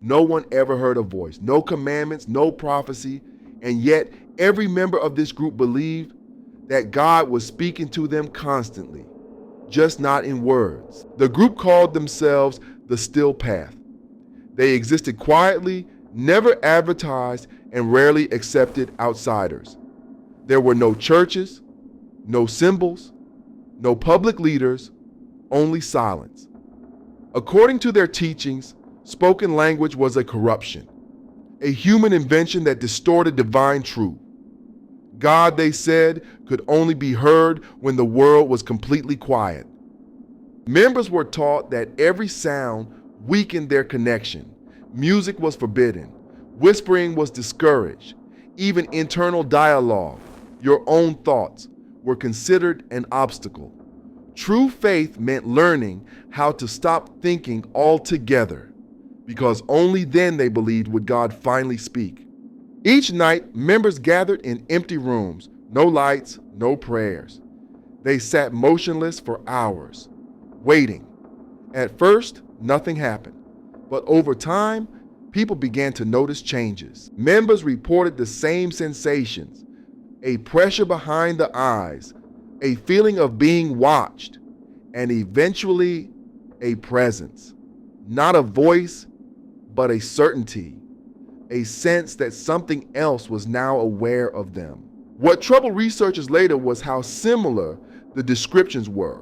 No one ever heard a voice, no commandments, no prophecy, and yet every member of this group believed that God was speaking to them constantly, just not in words. The group called themselves the Still Path. They existed quietly, never advertised, and rarely accepted outsiders. There were no churches, no symbols, no public leaders, only silence. According to their teachings, spoken language was a corruption, a human invention that distorted divine truth. God, they said, could only be heard when the world was completely quiet. Members were taught that every sound weakened their connection. Music was forbidden. Whispering was discouraged. Even internal dialogue, your own thoughts, were considered an obstacle. True faith meant learning how to stop thinking altogether, because only then, they believed, would God finally speak. Each night, members gathered in empty rooms, no lights, no prayers. They sat motionless for hours, waiting. At first, nothing happened, but over time, people began to notice changes. Members reported the same sensations: a pressure behind the eyes, a feeling of being watched, and eventually a presence. Not a voice, but a certainty, a sense that something else was now aware of them. What troubled researchers later was how similar the descriptions were.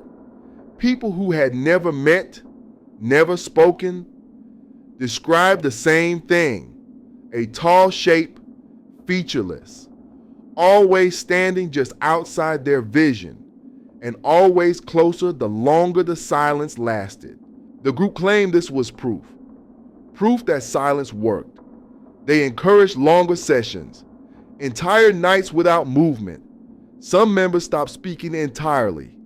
People who had never met, never spoken, described the same thing: a tall shape, featureless, always standing just outside their vision, and always closer the longer the silence lasted. The group claimed this was proof that silence worked. They encouraged longer sessions, entire nights without movement. Some members stopped speaking entirely,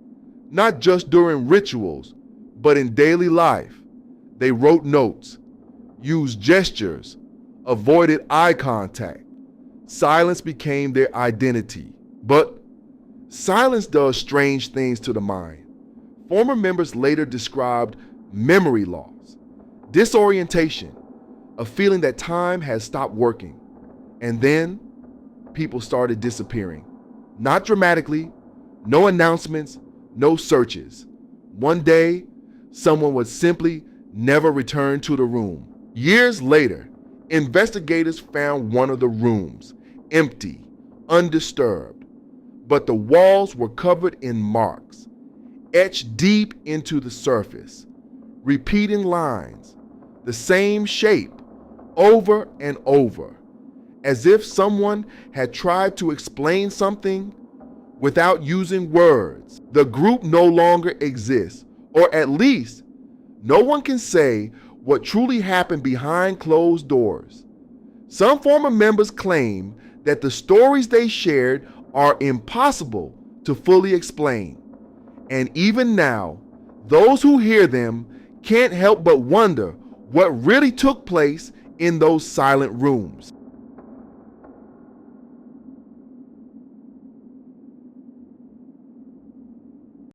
not just during rituals, but in daily life. They wrote notes, used gestures, avoided eye contact. Silence became their identity. But silence does strange things to the mind. Former members later described memory loss, disorientation, a feeling that time has stopped working. And then people started disappearing. Not dramatically, no announcements, no searches. One day, someone would simply never return to the room. Years later, investigators found one of the rooms, empty, undisturbed, but the walls were covered in marks, etched deep into the surface, repeating lines, the same shape, over and over, as if someone had tried to explain something without using words. The group no longer exists, or at least no one can say what truly happened behind closed doors. Some former members claim that the stories they shared are impossible to fully explain. And even now, those who hear them can't help but wonder what really took place in those silent rooms.